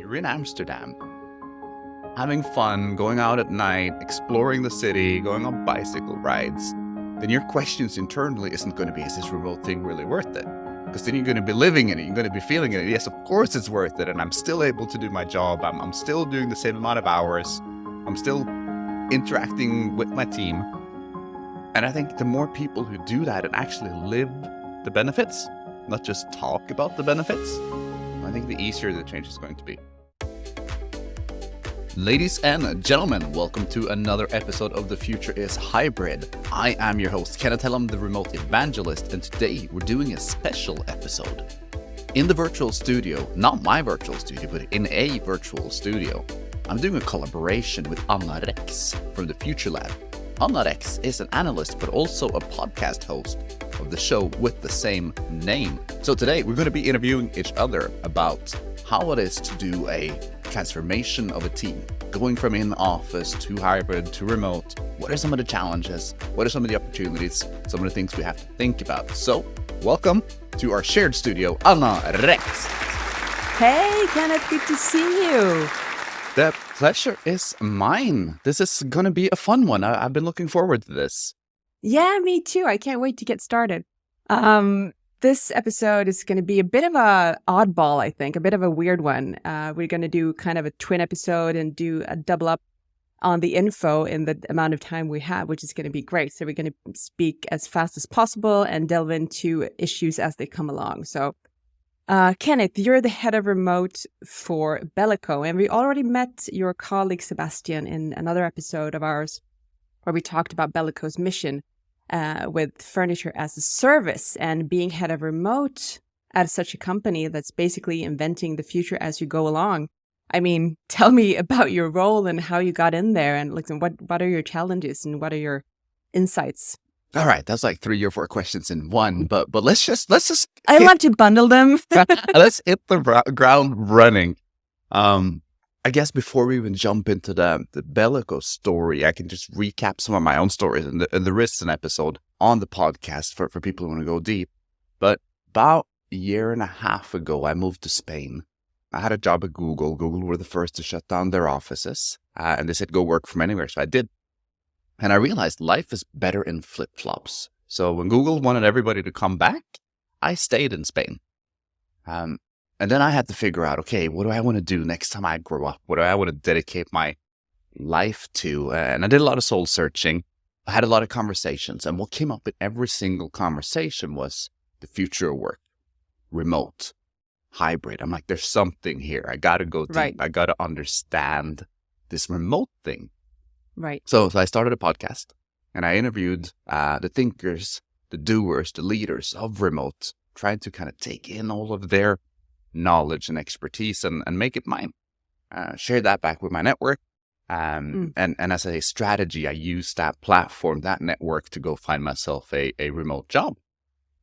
you're in Amsterdam, having fun, going out at night, exploring the city, going on bicycle rides, then your questions internally isn't going to be, is this remote thing really worth it? Because then you're going to be living in it, you're going to be feeling it. Yes, of course it's worth it, and I'm still able to do my job. I'm still doing the same amount of hours. I'm still interacting with my team. And I think the more people who do that and actually live the benefits, not just talk about the benefits, I think the easier the change is going to be. Ladies and gentlemen, welcome to another episode of The Future is Hybrid. I am your host, Kenneth Hellem, the remote evangelist, and today we're doing a special episode. In the virtual studio, not my virtual studio, but in a virtual studio, I'm doing a collaboration with Anna Rex from the Future Lab. Anna Rex is an analyst, but also a podcast host of the show with the same name. So today we're going to be interviewing each other about how it is to do a transformation of a team, going from in-office to hybrid to remote. What are some of the challenges? What are some of the opportunities? Some of the things we have to think about. So welcome to our shared studio, Anna Rex. Hey, Kenneth, good to see you. The pleasure is mine. This is going to be a fun one. I've been looking forward to this. Yeah, me too. I can't wait to get started. This episode is going to be a bit of a oddball, I think, a bit of a weird one. We're going to do kind of a twin episode and do a double up on the info in the amount of time we have, which is going to be great. So we're going to speak as fast as possible and delve into issues as they come along. So Kenneth, you're the head of remote for Bellico, and we already met your colleague Sebastian in another episode of ours where we talked about Bellico's mission with furniture as a service and being head of remote at such a company that's basically inventing the future as you go along. I mean, tell me about your role and how you got in there, and like, what are your challenges and what are your insights? All right, that's like 3 or 4 questions in one, but let's just I love to bundle them. let's hit the ground running. I guess before we even jump into the Bellico story, I can just recap some of my own stories, and there is an episode on the podcast for people who want to go deep. But about a year and a half ago, I moved to Spain. I had a job at Google. Google were the first to shut down their offices, and they said go work from anywhere. So I did. And I realized life is better in flip-flops. So when Google wanted everybody to come back, I stayed in Spain. And then I had to figure out, okay, what do I want to do next time I grow up? What do I want to dedicate my life to? And I did a lot of soul searching. I had a lot of conversations. And what came up in every single conversation was the future of work, remote, hybrid. I'm like, there's something here. I got to go deep. Right. I got to understand this remote thing. Right. So I started a podcast and I interviewed the thinkers, the doers, the leaders of remote, trying to kind of take in all of their knowledge and expertise and make it mine. Share that back with my network. And as a strategy, I used that platform, that network to go find myself a remote job.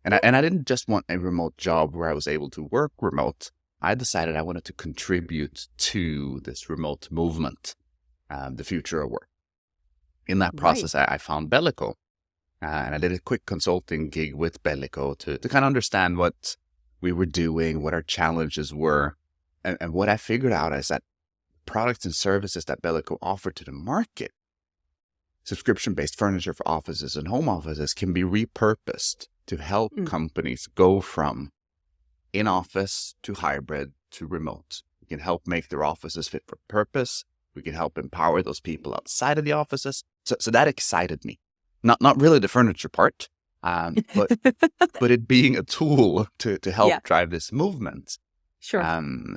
And I didn't just want a remote job where I was able to work remote. I decided I wanted to contribute to this remote movement, the future of work. In that process, I found Bellico, and I did a quick consulting gig with Bellico to kind of understand what we were doing, what our challenges were. And what I figured out is that products and services that Bellico offered to the market, subscription-based furniture for offices and home offices, can be repurposed to help companies go from in-office to hybrid to remote. We can help make their offices fit for purpose. We can help empower those people outside of the offices. So that excited me. Not really the furniture part, but it being a tool to help drive this movement. Sure.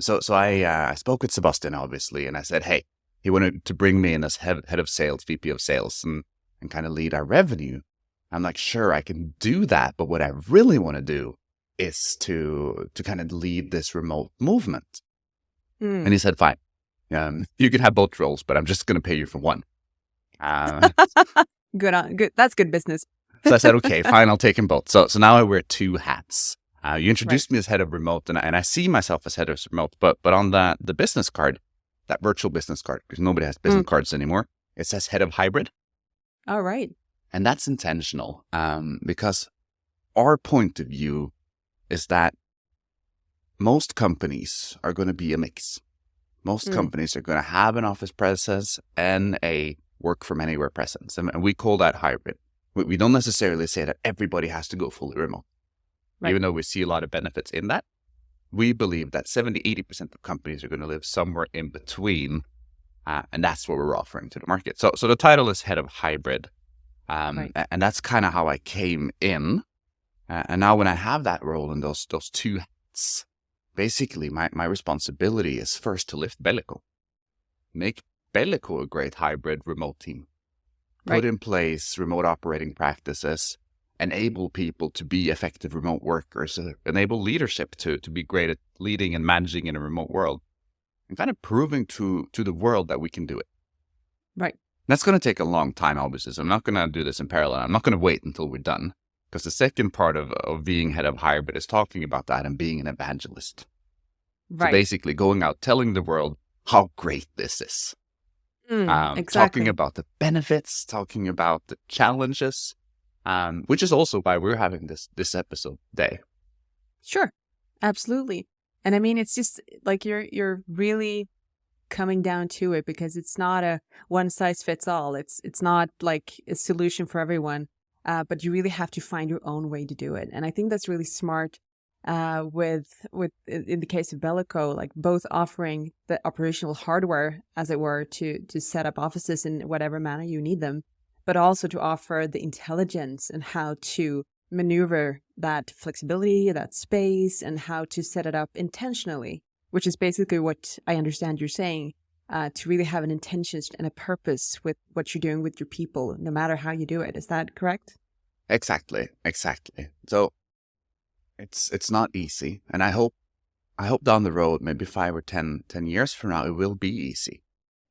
So I spoke with Sebastian, obviously, and I said, hey, he wanted to bring me in as head of sales, VP of sales, and kind of lead our revenue. I'm like, sure, I can do that. But what I really want to do is to kind of lead this remote movement. And he said, fine. You can have both roles, but I'm just going to pay you for one. Good. That's good business. So I said, okay, fine, I'll take them both. So now I wear 2 hats. You introduced me as head of remote, and I see myself as head of remote. But on the business card, that virtual business card, because nobody has business cards anymore, it says head of hybrid. All right. And that's intentional because our point of view is that most companies are going to be a mix. Most Mm. companies are going to have an office presence and a work from anywhere presence. And we call that hybrid. We don't necessarily say that everybody has to go fully remote. Right. Even though we see a lot of benefits in that, we believe that 70-80% of companies are going to live somewhere in between. And that's what we're offering to the market. So the title is Head of Hybrid. Right. And that's kind of how I came in. And now when I have that role and those two hats, basically my responsibility is first to lift Bellico. Make Bellico a great hybrid remote team. Put Right. in place remote operating practices, enable people to be effective remote workers, enable leadership to be great at leading and managing in a remote world, and kind of proving to the world that we can do it. Right. That's going to take a long time, obviously, so I'm not going to do this in parallel. I'm not going to wait until we're done, because the second part of being head of hybrid is talking about that and being an evangelist. So Right. basically going out, telling the world how great this is. Talking Exactly. about the benefits, talking about the challenges, which is also why we're having this episode today. Sure. Absolutely. And I mean, it's just like you're really coming down to it, because it's not a one size fits all. It's not like a solution for everyone, but you really have to find your own way to do it. And I think that's really smart. With in the case of Bellico, like both offering the operational hardware, as it were, to set up offices in whatever manner you need them, but also to offer the intelligence and how to maneuver that flexibility, that space, and how to set it up intentionally, which is basically what I understand you're saying, to really have an intention and a purpose with what you're doing with your people, no matter how you do it. Is that correct? Exactly. So it's not easy, and I hope down the road, maybe 5 or 10 years from now, it will be easy.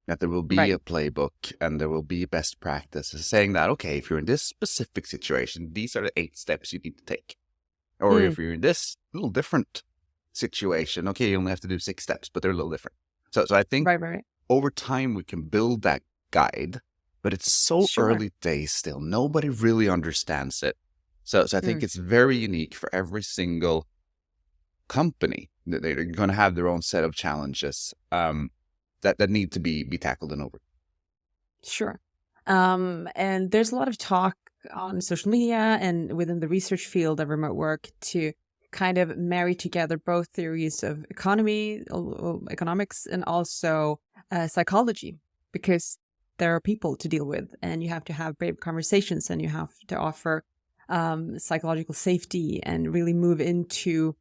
That there will be Right. a playbook and there will be best practices saying that, okay, if you're in this specific situation, these are the 8 steps you need to take. Or if you're in this little different situation, okay, you only have to do 6 steps, but they're a little different. So I think Right. over time we can build that guide, but it's so Sure. early days still. Nobody really understands it. So I think Mm. it's very unique for every single company. They're going to have their own set of challenges that need to be tackled and over. Sure. And there's a lot of talk on social media and within the research field of remote work to kind of marry together both theories of economics, and also psychology, because there are people to deal with, and you have to have brave conversations, and you have to offer psychological safety and really move into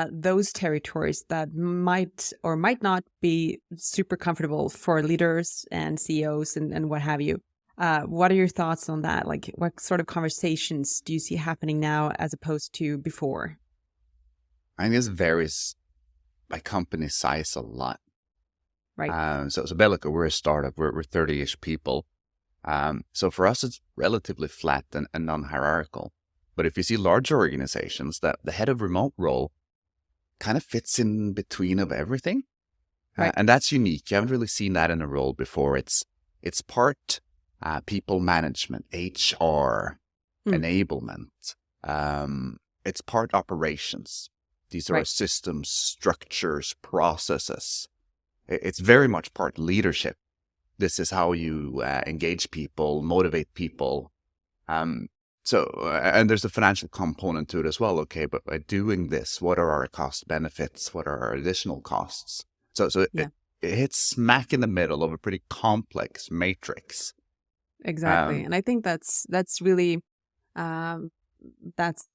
those territories that might or might not be super comfortable for leaders and CEOs and what have you. What are your thoughts on that? Like, what sort of conversations do you see happening now as opposed to before? I think this varies by company size a lot. Right. So Bellico, we're a startup. We're 30-ish people. So for us, it's relatively flat and non-hierarchical. But if you see larger organizations, that the head of remote role kind of fits in between of everything. Right. And that's unique. You haven't really seen that in a role before. It's part people management, HR, enablement. It's part operations. These are Right. systems, structures, processes. It's very much part leadership. This is how you engage people, motivate people. And there's a financial component to it as well. Okay, but by doing this, what are our cost benefits? What are our additional costs? So Yeah. it hits smack in the middle of a pretty complex matrix. Exactly. And I think that's really um, that's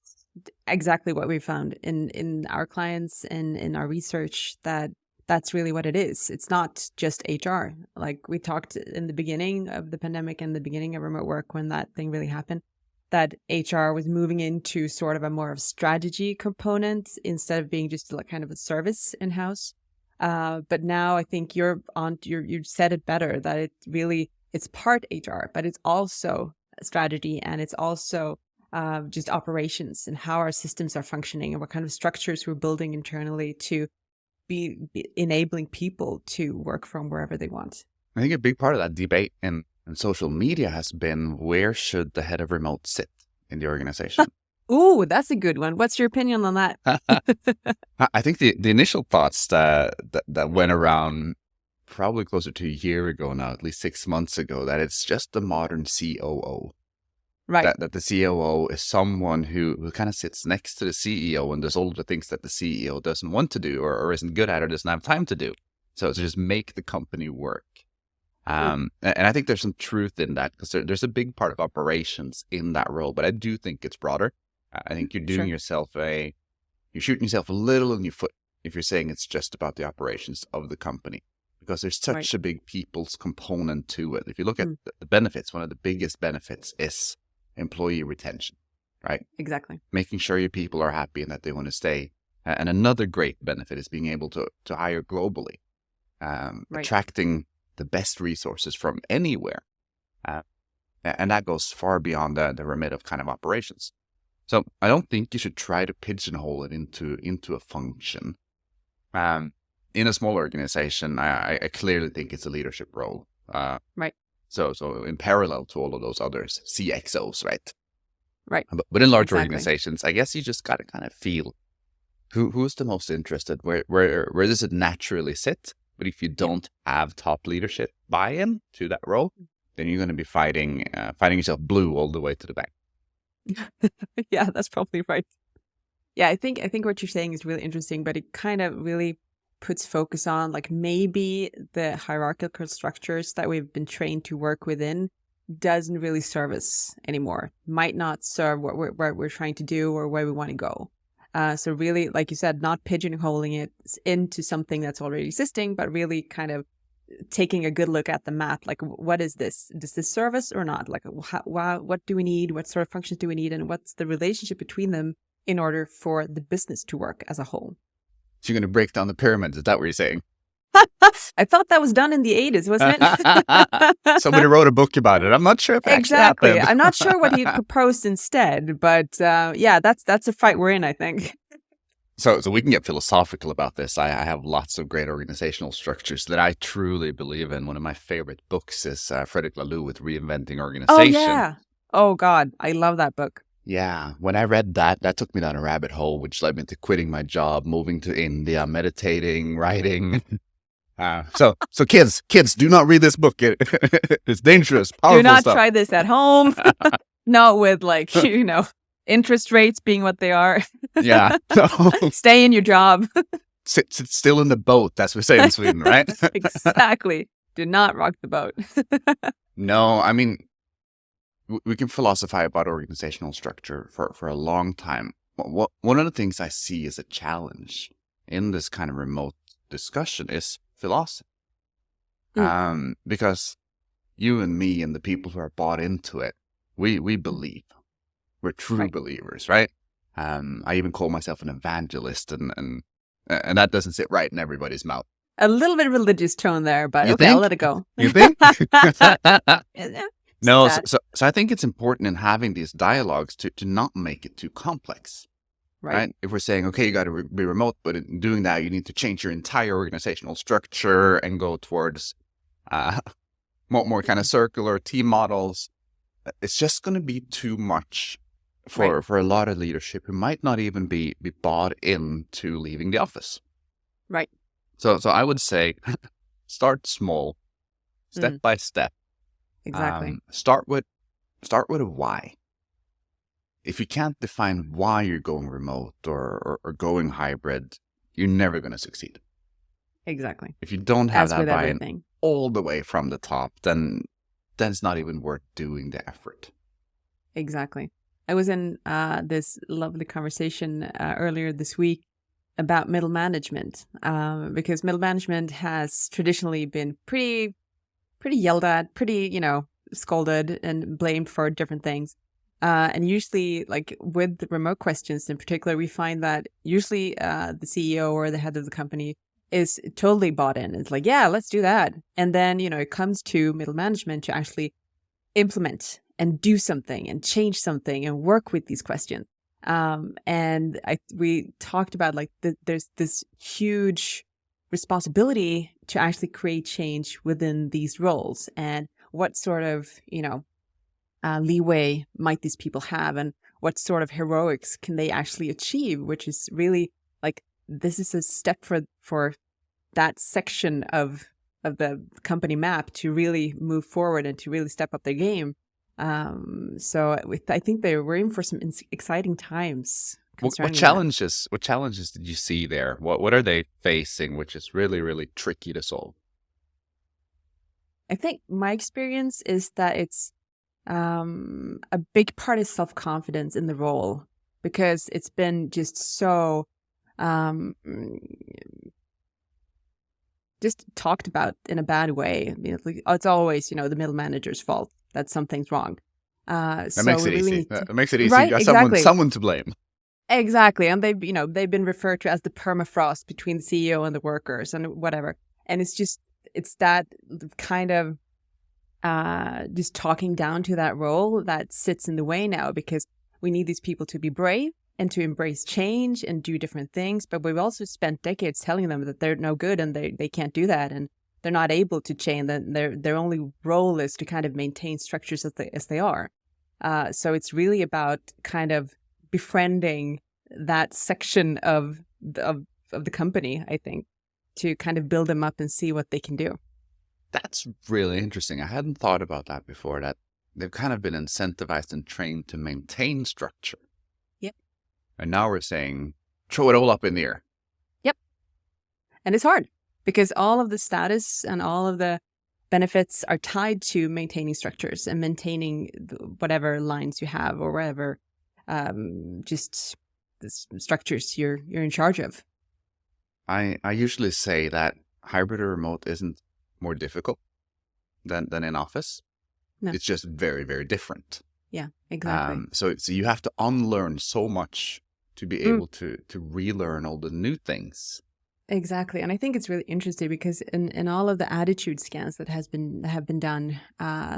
exactly what we found in our clients and in our research, that that's really what it is. It's not just HR. Like we talked in the beginning of the pandemic and the beginning of remote work, when that thing really happened, that HR was moving into sort of a more of strategy component instead of being just like kind of a service in-house. But now I think you said it better, that it really, it's part HR, but it's also strategy, and it's also just operations and how our systems are functioning and what kind of structures we're building internally to be enabling people to work from wherever they want. I think a big part of that debate in social media has been, where should the head of remote sit in the organization? Ooh, that's a good one. What's your opinion on that? I think the initial thoughts that went around probably closer to a year ago now, at least 6 months ago, that it's just the modern COO. Right. That the COO is someone who kind of sits next to the CEO and does all of the things that the CEO doesn't want to do or isn't good at or doesn't have time to do. So to just make the company work. And I think there's some truth in that because there's a big part of operations in that role, but I do think it's broader. I think you're doing you're shooting yourself a little in your foot if you're saying it's just about the operations of the company, because there's such a big people's component to it. If you look at the benefits, one of the biggest benefits is employee retention, right? Exactly. Making sure your people are happy and that they want to stay. And another great benefit is being able to hire globally, attracting the best resources from anywhere. And that goes far beyond the remit of kind of operations. So I don't think you should try to pigeonhole it into a function. In a small organization, I clearly think it's a leadership role. Right. So in parallel to all of those others, CXOs, right? Right. But in large organizations, I guess you just got to kind of feel who's the most interested, where does it naturally sit? But if you don't have top leadership buy-in to that role, then you're going to be fighting yourself blue all the way to the bank. Yeah, that's probably right. Yeah, I think what you're saying is really interesting, but it kind of really puts focus on like maybe the hierarchical structures that we've been trained to work within doesn't really serve us anymore. Might not serve what we're trying to do or where we want to go. So really, like you said, not pigeonholing it into something that's already existing, but really kind of taking a good look at the map. Like, what is this? Does this serve us or not? Like, what do we need? What sort of functions do we need? And what's the relationship between them in order for the business to work as a whole? So you're going to break down the pyramids. Is that what you're saying? I thought that was done in the 80s, wasn't it? Somebody wrote a book about it. I'm not sure if it actually happened. I'm not sure what he proposed instead, but yeah, that's a fight we're in, I think. So we can get philosophical about this. I have lots of great organizational structures that I truly believe in. One of my favorite books is Frederick Laloux with Reinventing Organization. Oh, yeah. Oh, God. I love that book. Yeah. When I read that took me down a rabbit hole, which led me to quitting my job, moving to India, meditating, writing. So kids, do not read this book. It's dangerous, powerful Do not stuff. try this at home. Not with interest rates being what they are. Yeah. Stay in your job. Sit still in the boat. That's what we say in Sweden, right? Exactly. Do not rock the boat. No, I mean, we can philosophize about organizational structure for a long time. One of the things I see as a challenge in this kind of remote discussion is philosophy. Because you and me and the people who are bought into it, we believe. We're true believers, right? I even call myself an evangelist, and that doesn't sit right in everybody's mouth. A little bit of religious tone there, but You okay, think? I'll let it go. You think? No, so I think it's important in having these dialogues to not make it too complex, right? If we're saying, okay, you got to be remote, but in doing that, you need to change your entire organizational structure and go towards more kind of circular team models. It's just going to be too much for a lot of leadership who might not even be bought into leaving the office. Right. So I would say start small, step by step. Exactly. Start with a why. If you can't define why you're going remote or going hybrid, you're never going to succeed. Exactly. If you don't have that buy-in everything. all the way from the top, then it's not even worth doing the effort. Exactly. I was in this lovely conversation earlier this week about middle management, because middle management has traditionally been pretty yelled at, pretty, scolded and blamed for different things. And usually, like with the remote questions in particular, we find that usually the CEO or the head of the company is totally bought in. It's like, yeah, let's do that. And then, it comes to middle management to actually implement and do something and change something and work with these questions. And we talked about there's this huge responsibility to actually create change within these roles, and what sort of leeway might these people have, and what sort of heroics can they actually achieve, which is really this is a step for that section of the company map to really move forward and to really step up their game. So I think we're in for some exciting times What concerning that. challenges did you see there? What are they facing, which is really, really tricky to solve? I think my experience is that it's a big part is self-confidence in the role, because it's been just so just talked about in a bad way. I mean, it's always, the middle manager's fault that something's wrong. That So makes we it really easy. need to, That makes it easy. right? You got Exactly. someone to blame. Exactly. And they've been referred to as the permafrost between the CEO and the workers and whatever. And it's that kind of just talking down to that role that sits in the way now, because we need these people to be brave and to embrace change and do different things. But we've also spent decades telling them that they're no good and they can't do that, and they're not able to change. That their only role is to kind of maintain structures as they are. So it's really about kind of befriending that section of the company, I think, to kind of build them up and see what they can do. That's really interesting. I hadn't thought about that before, that they've kind of been incentivized and trained to maintain structure. Yep. And now we're saying, throw it all up in the air. Yep. And it's hard because all of the status and all of the benefits are tied to maintaining structures and maintaining whatever lines you have or whatever just the structures you're in charge of. I usually say that hybrid or remote isn't more difficult than in office. No. It's just very, very different. Yeah, exactly. So you have to unlearn so much to be able to relearn all the new things. Exactly. And I think it's really interesting because in all of the attitude scans that have been done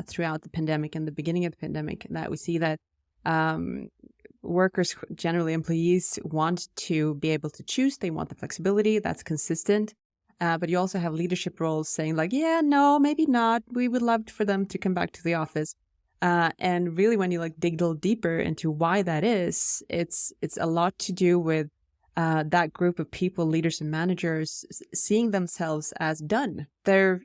throughout the pandemic and the beginning of the pandemic, that we see that workers, generally employees, want to be able to choose. They want the flexibility that's consistent. But you also have leadership roles saying like, yeah, no, maybe not. We would love for them to come back to the office. And really, when you like dig a little deeper into why that is, it's a lot to do with that group of people, leaders and managers, seeing themselves as done. They're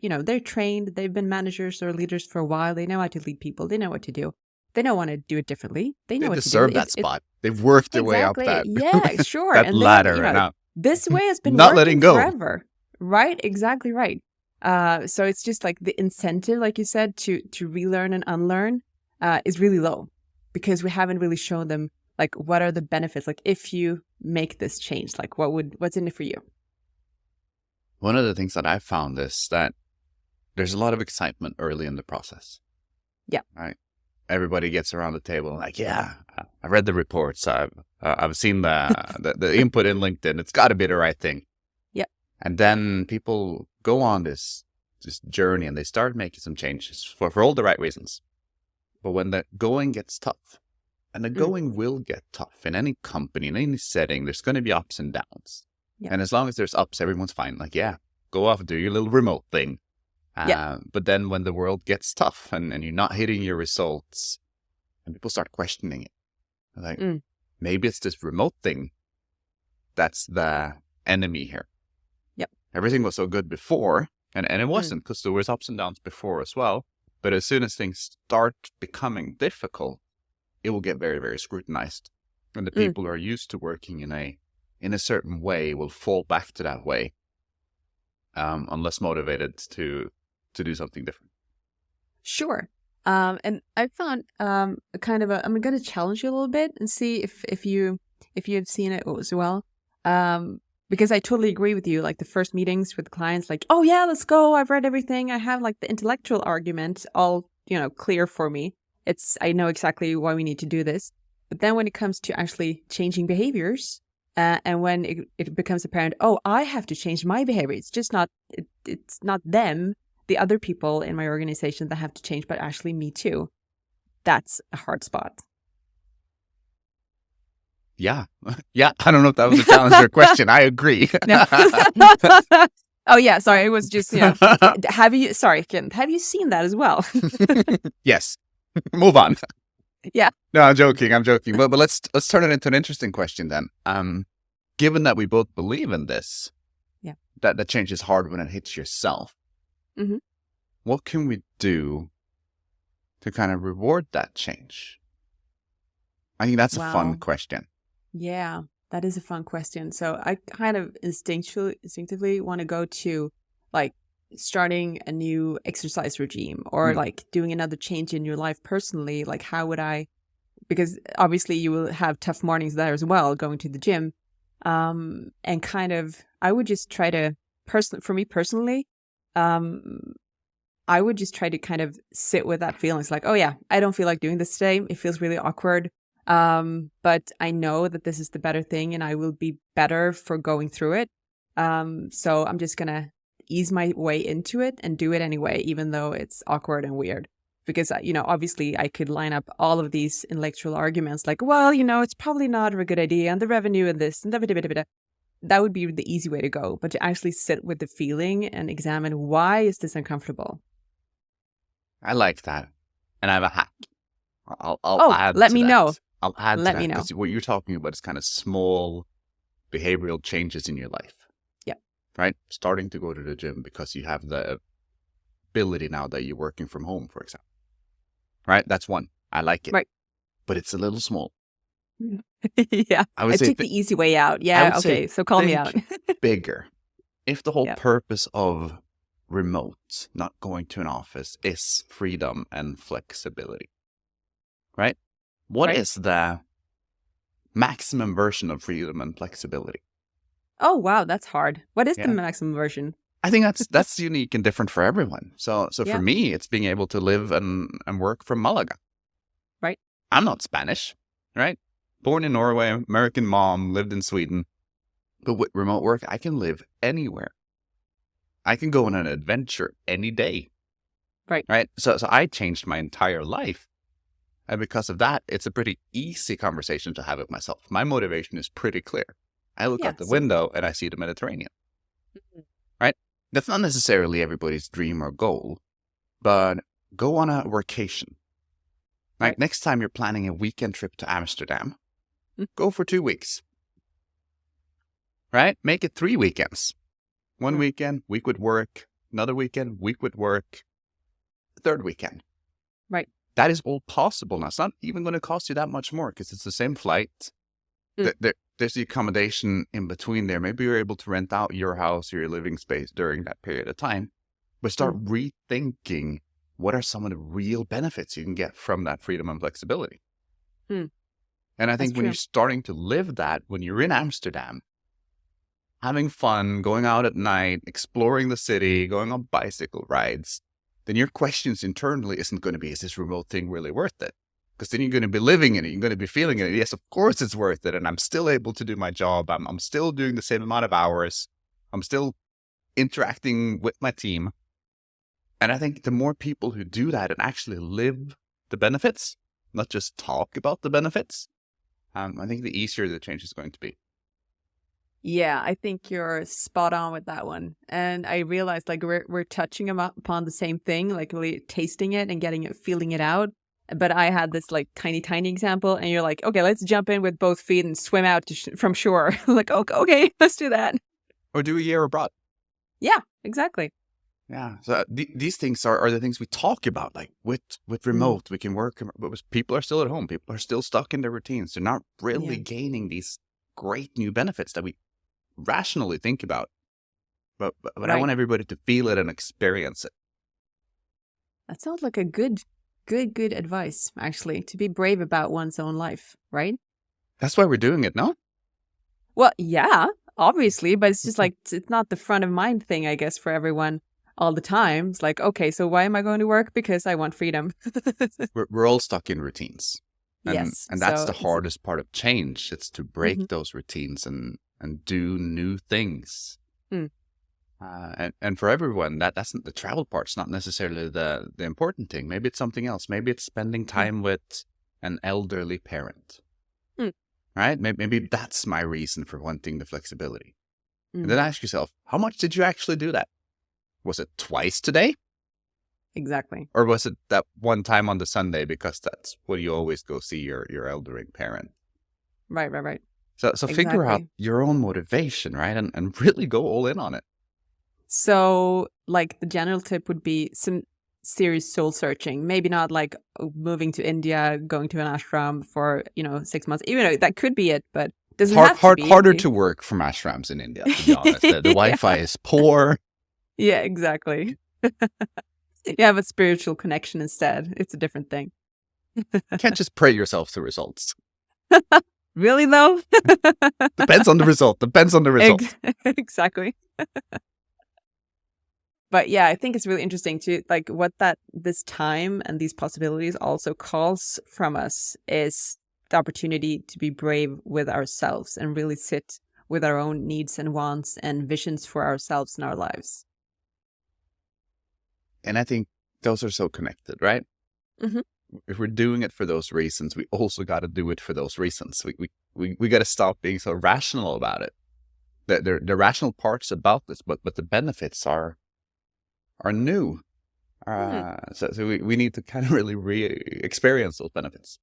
trained. They've been managers or leaders for a while. They know how to lead people. They know what to do. They don't want to do it differently. They know what to do. They deserve that spot. They've worked their way up that. Yeah, sure. that and ladder. Now this way has been not working letting go forever. Right, exactly right. So it's just like the incentive, like you said, to relearn and unlearn is really low, because we haven't really shown them like what are the benefits. Like if you make this change, like what's in it for you? One of the things that I've found is that there's a lot of excitement early in the process. Yeah. Right. Everybody gets around the table and like, yeah, I read the reports. I've seen the input in LinkedIn. It's got to be the right thing. And then people go on this journey and they start making some changes for all the right reasons. But when the going gets tough, and the going will get tough in any company, in any setting, there's going to be ups and downs. Yeah. And as long as there's ups, everyone's fine. Like, yeah, go off and do your little remote thing. But then when the world gets tough and you're not hitting your results, and people start questioning it, like, maybe it's this remote thing that's the enemy here. Everything was so good before, and it wasn't, because there was ups and downs before as well. But as soon as things start becoming difficult, it will get very, very scrutinized. And the people who are used to working in a certain way will fall back to that way, unless motivated to do something different. Sure. And I found I'm going to challenge you a little bit and see if you have seen it as well. Because I totally agree with you. Like the first meetings with clients, like, oh yeah, let's go. I've read everything. I have like the intellectual argument all, clear for me. I know exactly why we need to do this. But then when it comes to actually changing behaviors, and when it becomes apparent, oh, I have to change my behavior. It's just not, it's not them, the other people in my organization that have to change, but actually me too. That's a hard spot. Yeah. Yeah. I don't know if that was a challenge or a question. I agree. No. Oh, yeah. Sorry. It was just, have you seen that as well? Yes. Move on. Yeah. No, I'm joking. But let's turn it into an interesting question then. Given that we both believe in this, that change is hard when it hits yourself. Mhm. What can we do to kind of reward that change? I think that's a fun Wow. question. Yeah, that is a fun question. So I kind of instinctively want to go to like starting a new exercise regime or Mm, like doing another change in your life personally. Like, how would I? Because obviously you will have tough mornings there as well, going to the gym. And kind of, I would just try to for me personally, um, I would just try to kind of sit with that feeling. It's like, oh yeah, I don't feel like doing this today. It feels really awkward. But I know that this is the better thing and I will be better for going through it. So I'm just gonna ease my way into it and do it anyway, even though it's awkward and weird. Because, obviously I could line up all of these intellectual arguments like, well, it's probably not a good idea and the revenue and this and da. That would be the easy way to go. But to actually sit with the feeling and examine, why is this uncomfortable? I like that. And I have a hack. I'll Oh, add let to me know. that. I'll add to Let me that know. because what you're talking about is kind of small behavioral changes in your life, Yep. right? Starting to go to the gym because you have the ability now that you're working from home, for example, right? That's one. I like it, Right. but it's a little small. Yeah. I would I say, took the easy way out. I Yeah. would say Okay. So call me out. think bigger. If the whole Yep. purpose of remote, not going to an office, is freedom and flexibility, right? What Right. is the maximum version of freedom and flexibility? Oh, wow. That's hard. What is the Yeah. maximum version? I think that's unique and different for everyone. So for Yeah. me, it's being able to live and work from Malaga. Right. I'm not Spanish, right? Born in Norway, American mom, lived in Sweden. But with remote work, I can live anywhere. I can go on an adventure any day, Right. right? So I changed my entire life. And because of that, it's a pretty easy conversation to have with myself. My motivation is pretty clear. I look Yeah. out the So, window and I see the Mediterranean, Mhm. right? That's not necessarily everybody's dream or goal, but go on a workation. Like Right. next time you're planning a weekend trip to Amsterdam, Mm. go for 2 weeks, right? Make it 3 weekends. One Mm. weekend, week would work. Another weekend, week would work. Third weekend. Right. That is all possible now. It's not even going to cost you that much more because it's the same flight. Mm. There's the accommodation in between there. Maybe you're able to rent out your house or your living space during that period of time. But start rethinking, what are some of the real benefits you can get from that freedom and flexibility. Mm. And I That's think when you're true. starting to live that, when you're in Amsterdam, having fun, going out at night, exploring the city, going on bicycle rides, then your questions internally isn't going to be, is this remote thing really worth it? Because then you're going to be living in it. You're going to be feeling it. Yes, of course it's worth it. And I'm still able to do my job. I'm still doing the same amount of hours. I'm still interacting with my team. And I think the more people who do that and actually live the benefits, not just talk about the benefits, I think the easier the change is going to be. Yeah, I think you're spot on with that one. And I realized like we're touching upon the same thing, like really tasting it and getting it, feeling it out. But I had this like tiny example, and you're like, okay, let's jump in with both feet and swim out from shore. Like, okay, let's do that. Or do a year abroad. Yeah, exactly. Yeah. So these things are the things we talk about. Like with Mm. remote, we can work, but people are still at home. People are still stuck in their routines. They're not really Yeah, gaining these great new benefits that we rationally think about. But I right. want everybody to feel it and experience it. That sounds like a good advice, actually, to be brave about one's own life, right? That's why we're doing it, no? Well, yeah, obviously, but it's just like it's not the front of mind thing, I guess, for everyone all the time. It's like, okay, so why am I going to work? Because I want freedom. We're all stuck in routines. And Yes. that's So the it's hardest part of change. It's to mhm. break those routines and do new things. Mm. And for everyone, that's the travel part's not necessarily the important thing. Maybe it's something else. Maybe it's spending Mm. time with an elderly parent, Mm. right? Maybe that's my reason for wanting the flexibility. And then Mm. ask yourself, how much did you actually do that? Was it twice today? Exactly. Or was it that one time on the Sunday because that's when you always go see your elderly parent? Right. So figure out Exactly. your own motivation, right? And really go all in on it. So, like, the general tip would be some serious soul searching. Maybe not like moving to India, going to an ashram for 6 months. Even though that could be it, but doesn't have to be. Harder to work from ashrams in India, to be honest. The Wi-Fi is poor. Yeah, exactly. You have a spiritual connection instead. It's a different thing. You can't just pray yourself to results. Really, though? Depends on the result. Exactly. But yeah, I think it's really interesting to like what this time and these possibilities also calls from us is the opportunity to be brave with ourselves and really sit with our own needs and wants and visions for ourselves in our lives. And I think those are so connected, right? Mm-hmm. If we're doing it for those reasons, we also got to do it for those reasons. We got to stop being so rational about it. The rational parts about this, but the benefits are new. So we need to kind of really experience those benefits.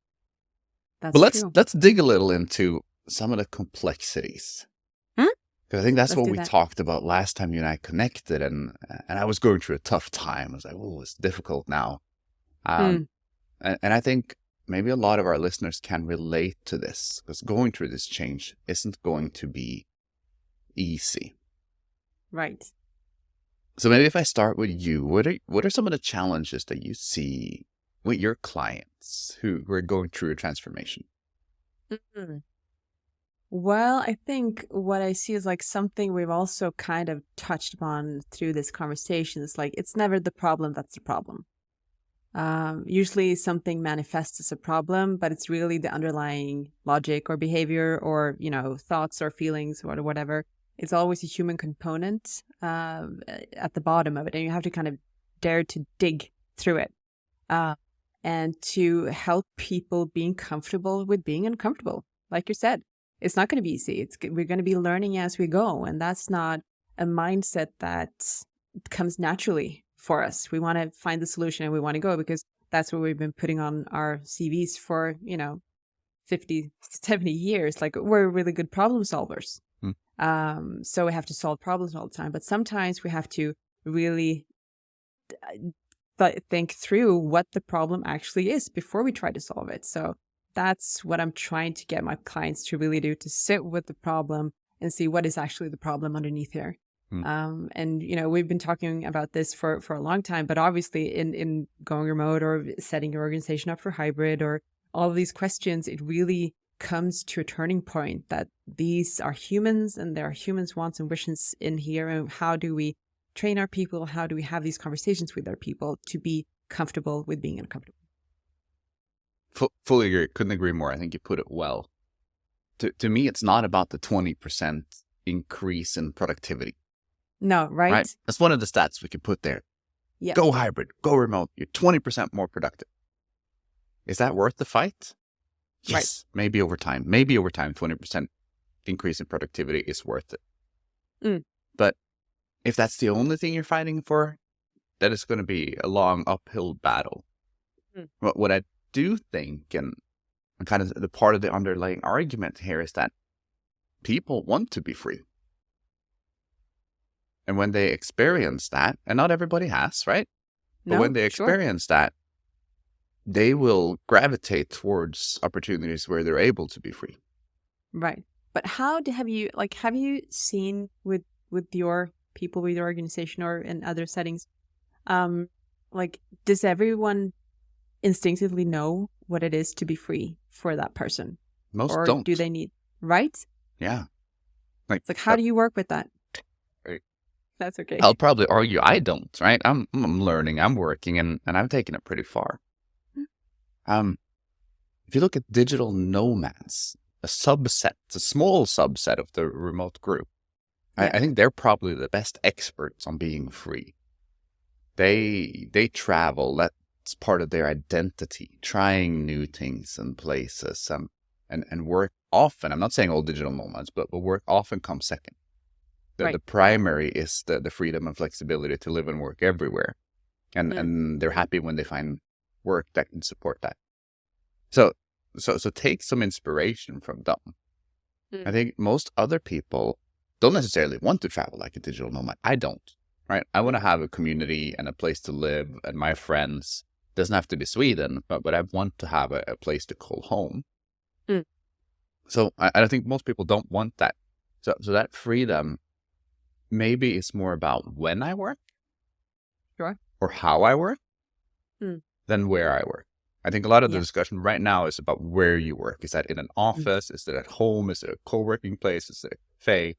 That's true. Let's dig a little into some of the complexities. Because I think that's what we talked about last time you and I connected, and I was going through a tough time. I was like, oh, it's difficult now. And I think maybe a lot of our listeners can relate to this, because going through this change isn't going to be easy. Right. So maybe if I start with you, what are some of the challenges that you see with your clients who are going through a transformation? Mm-hmm. Well, I think what I see is like something we've also kind of touched upon through this conversation. It's like, it's never the problem that's the problem. Usually something manifests as a problem, but it's really the underlying logic or behavior or, thoughts or feelings or whatever. It's always a human component at the bottom of it. And you have to kind of dare to dig through it and to help people being comfortable with being uncomfortable. Like you said, it's not going to be easy. We're going to be learning as we go. And that's not a mindset that comes naturally for us. We want to find the solution and we want to go because that's what we've been putting on our CVs for, 50, 70 years. Like, we're really good problem solvers. So we have to solve problems all the time. But sometimes we have to really think through what the problem actually is before we try to solve it. So that's what I'm trying to get my clients to really do, to sit with the problem and see what is actually the problem underneath here. And, we've been talking about this for a long time, but obviously in going remote or setting your organization up for hybrid or all of these questions, it really comes to a turning point that these are humans and there are humans' wants and wishes in here. And how do we train our people? How do we have these conversations with our people to be comfortable with being uncomfortable? Fully agree. Couldn't agree more. I think you put it well. To me, it's not about the 20% increase in productivity. No, right? That's one of the stats we could put there. Yeah. Go hybrid, go remote. You're 20% more productive. Is that worth the fight? Yes. Right. Maybe over time, 20% increase in productivity is worth it. But if that's the only thing you're fighting for, that is going to be a long uphill battle. What I do think, and kind of the part of the underlying argument here, is that people want to be free. And when they experience that, and not everybody has, right? But when they experience that, they will gravitate towards opportunities where they're able to be free. Right. But have you seen with your people, with your organization or in other settings, does everyone instinctively know what it is to be free for that person? Most or don't. Do they need, right? Yeah. It's like, how do you work with that? Right. That's okay. I'll probably argue I don't, right? I'm learning, I'm working, and I've taken it pretty far. If you look at digital nomads, a small subset of the remote group, I think they're probably the best experts on being free. They travel, that's part of their identity, trying new things and places, and work often. I'm not saying all digital nomads, but work often comes second. The primary is the freedom and flexibility to live and work everywhere. And they're happy when they find work that can support that. So take some inspiration from them. I think most other people don't necessarily want to travel like a digital nomad. I don't. right? I want to have a community and a place to live, and my friends doesn't have to be Sweden, but I want to have a place to call home. Mm. So I think most people don't want that. So that freedom maybe is more about when I work, Sure. or how I work, Mm. than where I work. I think a lot of the Yeah. discussion right now is about where you work. Is that in an office? Is it at home? Is it a co-working place? Is it a cafe?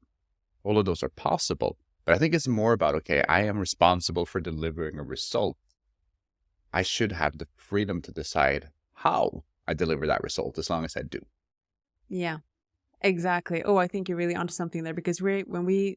All of those are possible. But I think it's more about, okay, I am responsible for delivering a result. I should have the freedom to decide how I deliver that result, as long as I do. Yeah, exactly. Oh, I think you're really onto something there, because when we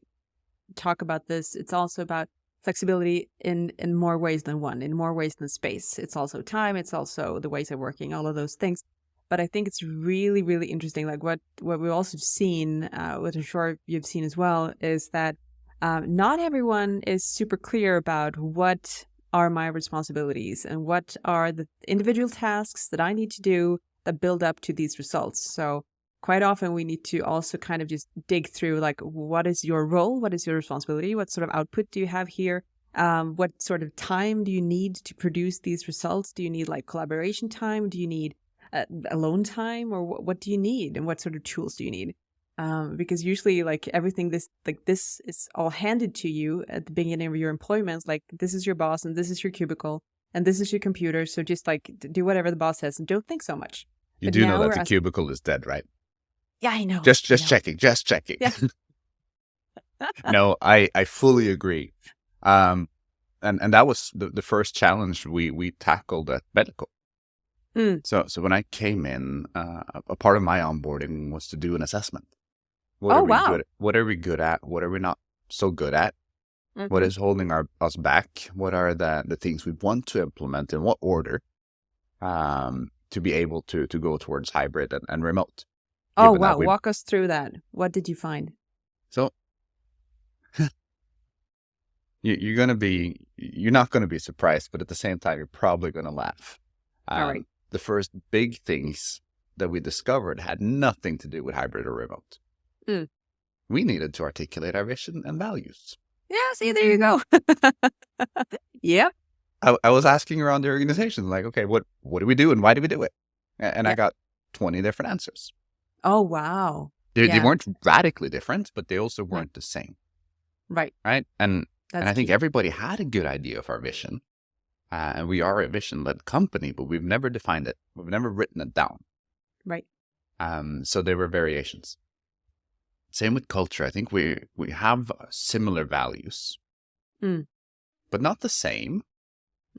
talk about this, it's also about flexibility in more ways than one, in more ways than space. It's also time, it's also the ways of working, all of those things. But I think it's really, really interesting. Like what we've also seen, what I'm sure you've seen as well, is that not everyone is super clear about what are my responsibilities and what are the individual tasks that I need to do that build up to these results. So quite often we need to also kind of just dig through, like, what is your role? What is your responsibility? What sort of output do you have here? What sort of time do you need to produce these results? Do you need like collaboration time? Do you need alone time? Or what do you need? And what sort of tools do you need? Because usually like everything this is all handed to you at the beginning of your employment. Like, this is your boss and this is your cubicle and this is your computer. So just like do whatever the boss says and don't think so much. You But do know now that we're the cubicle is dead, right? Yeah, I know. Just I know. checking, just checking. Yeah. No, I fully agree. And that was the first challenge we tackled at medical. Mm. So when I came in, a part of my onboarding was to do an assessment. Oh, Are we wow. good at? What are we good at? What are we not so good at? What Mhm. is holding us back? What are the things we want to implement in what order, to be able to go towards hybrid and remote? Oh, Given wow. that we Walk us through that. What did you find? so you're not gonna be surprised, but at the same time you're probably gonna laugh. All right. The first big things that we discovered had nothing to do with hybrid or remote. Mm. We needed to articulate our vision and values. Yeah, see, there you go. Yep. I was asking around the organization, like, okay, what do we do and why do we do it? And I Yep. got 20 different answers. Oh, wow. They Yeah. weren't radically different, but they also No. weren't the same, Right. right? And That's I think key. everybody had a good idea of our vision. And we are a vision-led company, but we've never defined it. We've never written it down. Right. So there were variations. Same with culture. I think we have similar values, Mm. but not the same.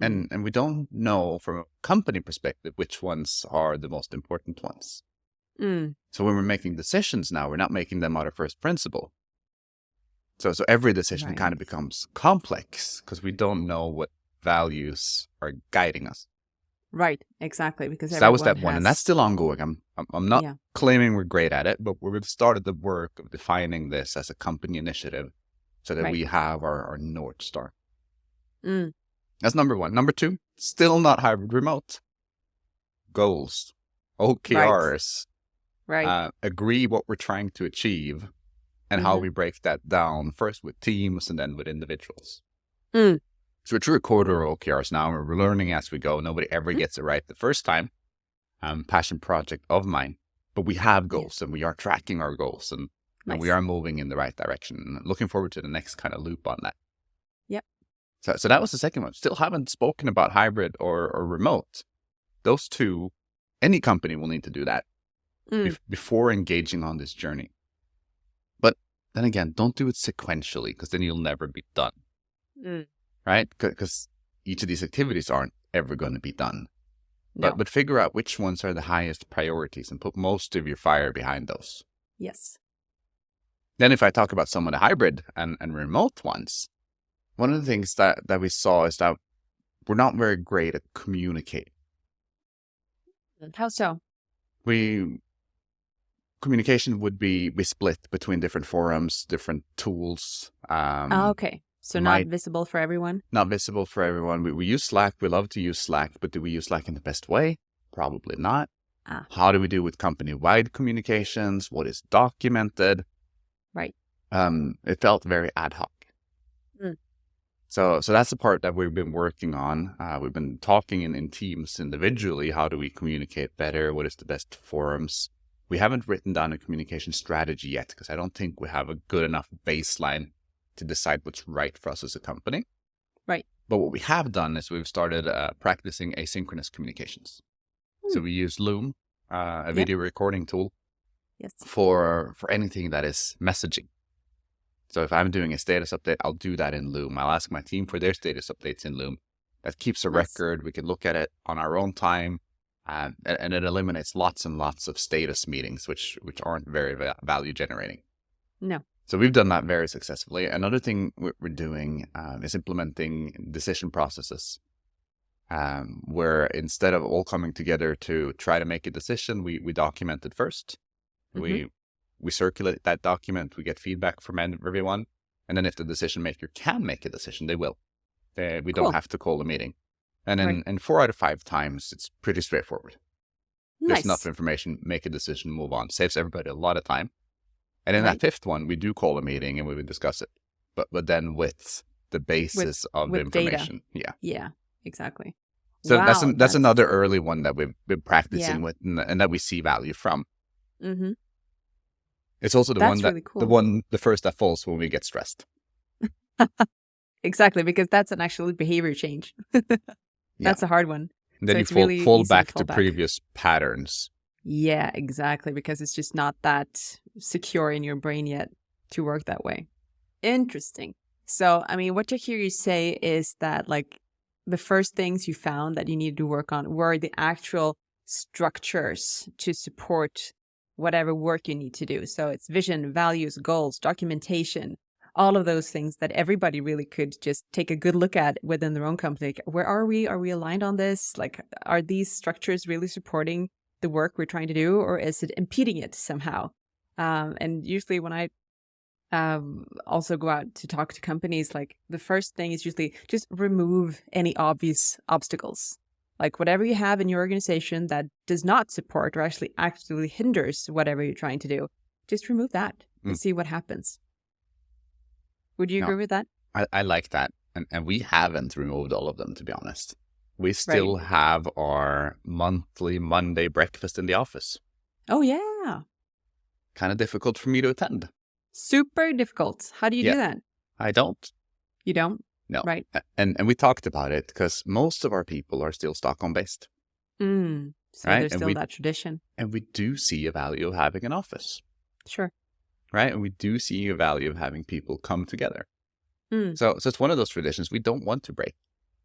Mm. And we don't know from a company perspective which ones are the most important ones. Mm. So when we're making decisions now, we're not making them out of first principle. So every decision Right. kind of becomes complex because we don't know what values are guiding us. Right. Exactly. Because So that was everyone step one, and has. that's still ongoing. I'm not Yeah. claiming we're great at it, but we've started the work of defining this as a company initiative so that Right. we have our North Star. Mm. That's number one. Number two, still not hybrid remote. Goals, OKRs, Right. agree what we're trying to achieve and how Mhm. we break that down, first with teams and then with individuals. Mm. So we're through a quarter of OKRs now, and we're learning as we go. Nobody ever Mm. gets it right the first time. Passion project of mine. But we have goals and we are tracking our goals and we Nice. are moving in the right direction. Looking forward to the next kind of loop on that. Yep. So that was the second one. Still haven't spoken about hybrid or remote. Those two, any company will need to do that Mm. before engaging on this journey. But then again, don't do it sequentially because then you'll never be done, Mm. right? Because each of these activities aren't ever going to be done. No. But figure out which ones are the highest priorities and put most of your fire behind those. Yes. Then if I talk about some of the hybrid and remote ones, one of the things that we saw is that we're not very great at communicating. How so? Communication would be split between different forums, different tools. Okay. So not visible for everyone? Not visible for everyone. We use Slack. We love to use Slack, but do we use Slack in the best way? Probably not. How do we do with company-wide communications? What is documented? Right. It felt very ad hoc. Mm. So that's the part that we've been working on. We've been talking in teams individually. How do we communicate better? What is the best forums? We haven't written down a communication strategy yet because I don't think we have a good enough baseline to decide what's right for us as a company. Right. But what we have done is we've started practicing asynchronous communications. So we use Loom, a video recording tool, for anything that is messaging. So if I'm doing a status update, I'll do that in Loom. I'll ask my team for their status updates in Loom. That keeps a record. We can look at it on our own time, and it eliminates lots and lots of status meetings, which aren't very value generating. No. So we've done that very successfully. Another thing we're doing is implementing decision processes, where instead of all coming together to try to make a decision, we document it first. We circulate that document, we get feedback from everyone, and then if the decision maker can make a decision, they will. We don't have to call a meeting. And in 4 out of 5 times, it's pretty straightforward. There's enough information, make a decision, move on. Saves everybody a lot of time. And in that 5th one, we do call a meeting and we would discuss it, but then with the basis of the information. Data. Yeah, exactly. So that's another early one that we've been practicing with and that we see value from. Mm-hmm. It's also the first that falls when we get stressed. Exactly, because that's an actual behavior change. That's a hard one. And then so you really fall back to previous patterns. Yeah, exactly, because it's just not that secure in your brain yet to work that way. Interesting. So, I mean, what I hear you say is that like the first things you found that you needed to work on were the actual structures to support whatever work you need to do. So it's vision, values, goals, documentation, all of those things that everybody really could just take a good look at within their own company. Like, where are we? Are we aligned on this? Like, are these structures really supporting the work we're trying to do, or is it impeding it somehow? And usually when I also go out to talk to companies, like the first thing is usually just remove any obvious obstacles. Like whatever you have in your organization that does not support or actually actively hinders whatever you're trying to do, just remove that and see what happens. Would you agree with that? I like that. And we haven't removed all of them, to be honest. We still have our monthly Monday breakfast in the office. Oh, yeah. Kind of difficult for me to attend. Super difficult. How do you do that? I don't. You don't? No. Right. And we talked about it because most of our people are still Stockholm-based. So there's still that tradition. And we do see a value of having an office. Sure. Right? And we do see a value of having people come together. So it's one of those traditions we don't want to break.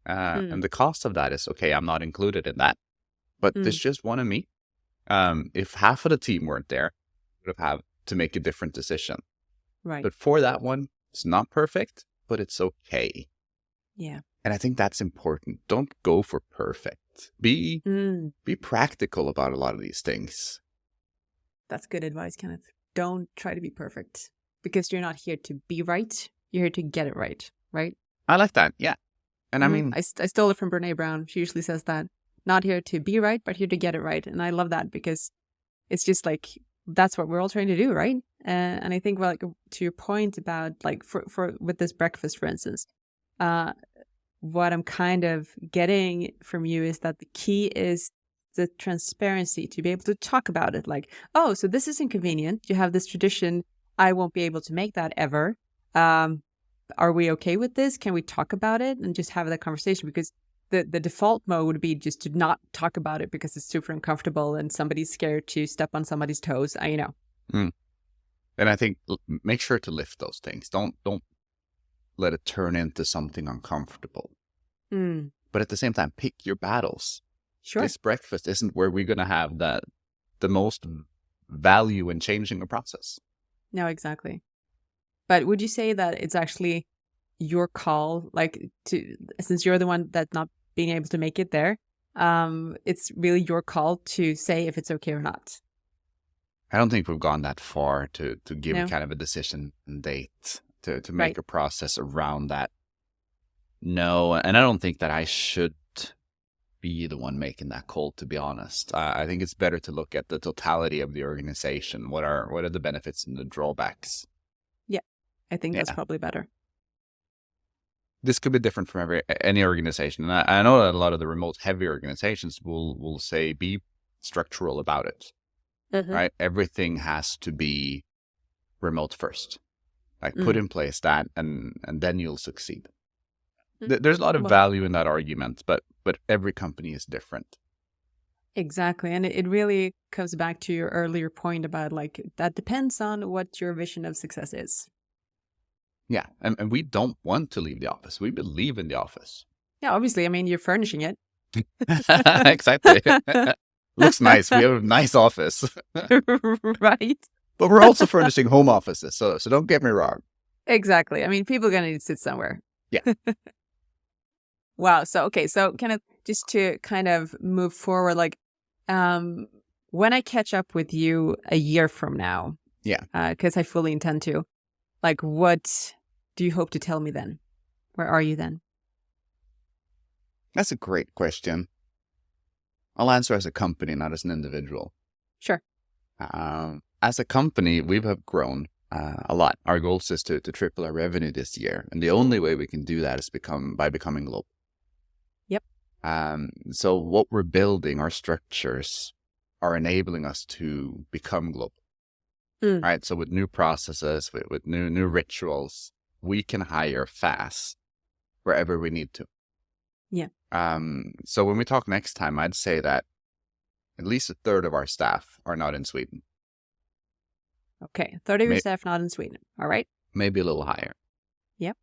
And the cost of that is, okay, I'm not included in that. But there's just one of me. If half of the team weren't there, we would have had to make a different decision. Right. But for that one, it's not perfect, but it's okay. Yeah. And I think that's important. Don't go for perfect. Be practical about a lot of these things. That's good advice, Kenneth. Don't try to be perfect because you're not here to be right. You're here to get it right, right? I like that. Yeah. And I mean, I stole it from Brene Brown. She usually says that. Not here to be right, but here to get it right. And I love that because it's just like, that's what we're all trying to do, right? And I think, like, to your point about, like, for with this breakfast, for instance, what I'm kind of getting from you is that the key is the transparency to be able to talk about it. Like, oh, so this is inconvenient. You have this tradition. I won't be able to make that ever. Are we okay with this? Can we talk about it and just have that conversation? Because the default mode would be just to not talk about it because it's super uncomfortable and somebody's scared to step on somebody's toes. And I think make sure to lift those things. Don't let it turn into something uncomfortable. But at the same time, pick your battles. Sure. This breakfast isn't where we're going to have the most value in changing a process. No, exactly. But would you say that it's actually your call, like, since you're the one that's not being able to make it there, it's really your call to say if it's okay or not? I don't think we've gone that far to give kind of a decision date to make a process around that. No, and I don't think that I should be the one making that call, to be honest. I think it's better to look at the totality of the organization. What are the benefits and the drawbacks? Yeah, I think that's probably better. this could be different from any organization. And I know that a lot of the remote heavy organizations will say be structural about it, right? Everything has to be remote first. Like put in place that, and then you'll succeed. There's a lot of value in that argument, but every company is different. Exactly. And it really comes back to your earlier point about like that depends on what your vision of success is. Yeah. And we don't want to leave the office. We believe in the office. Yeah, obviously. I mean, you're furnishing it. Exactly. Looks nice. We have a nice office. Right. But we're also furnishing home offices. So don't get me wrong. Exactly. I mean, people are going to need to sit somewhere. Yeah. Wow. So kind of just to kind of move forward, like when I catch up with you a year from now, because I fully intend to, like, what do you hope to tell me then? Where are you then? That's a great question. I'll answer as a company, not as an individual. Sure. As a company, we have grown a lot. Our goal is to triple our revenue this year. And the only way we can do that is by becoming global. Yep. So what we're building, our structures, are enabling us to become global. Right? So with new processes, with new rituals, we can hire fast wherever we need to. Yeah. So when we talk next time, I'd say that at least a third of our staff are not in Sweden. Okay. 30 of your staff not in Sweden. All right. Maybe a little higher. Yep.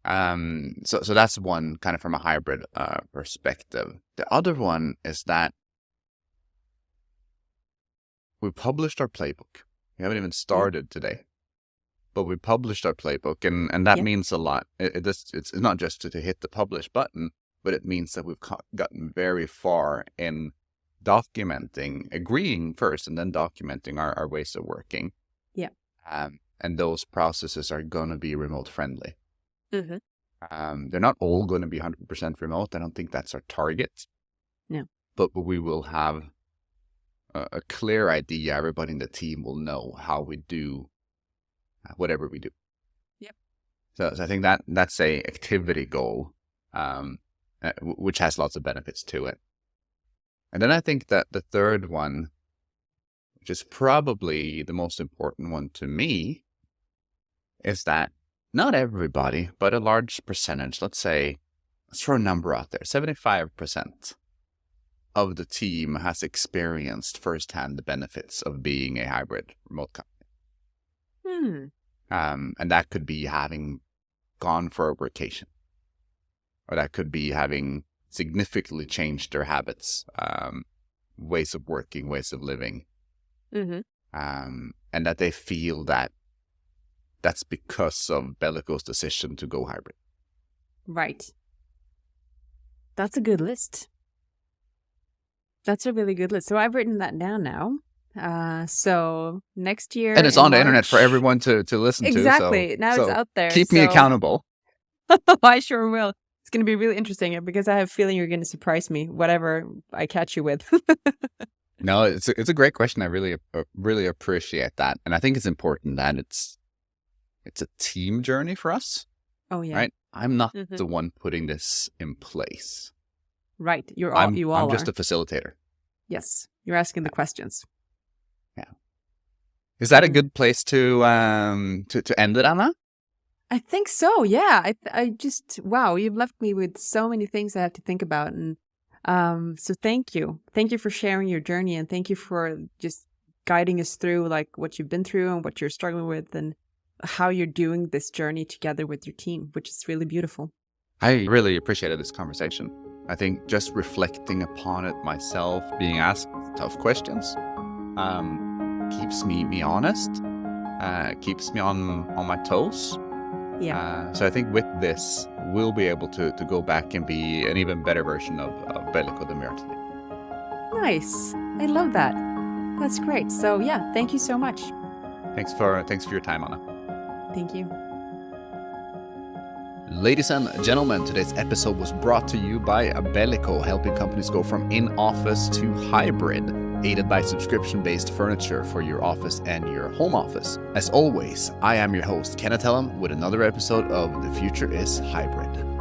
So that's one kind of from a hybrid perspective. The other one is that we published our playbook. We haven't even started today, but we published our playbook, and that means a lot. It's not just to hit the publish button, but it means that we've gotten very far in documenting, agreeing first, and then documenting our ways of working. Yeah. And those processes are going to be remote friendly. Mm-hmm. They're not all going to be 100% remote. I don't think that's our target. No. But we will have a clear idea. Everybody in the team will know how we do whatever we do. Yep. So I think that's a activity goal, which has lots of benefits to it. And then I think that the third one, which is probably the most important one to me, is that not everybody, but a large percentage, let's throw a number out there, 75% of the team has experienced firsthand the benefits of being a hybrid remote company. And that could be having gone for a vacation, or that could be having significantly changed their habits, ways of working, ways of living. And that they feel that that's because of Bellico's decision to go hybrid. Right. That's a good list. That's a really good list. So I've written that down now. So next year, and it's on the internet for everyone to listen to. Exactly. Now it's out there. Keep me accountable. I sure will. It's going to be really interesting because I have a feeling you're going to surprise me, whatever I catch you with. No, it's a great question. I really appreciate that, and I think it's important that it's a team journey for us. Oh yeah. Right. I'm not the one putting this in place. Right. I'm are. just a facilitator. Yes. You're asking the questions. Yeah. Is that a good place to end it, Anna? I think so. Yeah. I just, wow, you've left me with so many things I have to think about. And so thank you. Thank you for sharing your journey, and thank you for just guiding us through like what you've been through and what you're struggling with and how you're doing this journey together with your team, which is really beautiful. I really appreciated this conversation. I think just reflecting upon it myself, being asked tough questions, keeps me honest, keeps me on my toes. Yeah. So I think with this, we'll be able to go back and be an even better version of Bellico than we are today. Nice. I love that. That's great. So yeah, thank you so much. Thanks for your time, Anna. Thank you. Ladies and gentlemen, today's episode was brought to you by Bellico, helping companies go from in-office to hybrid, aided by subscription-based furniture for your office and your home office. As always, I am your host, Kenneth Hellem, with another episode of The Future is Hybrid.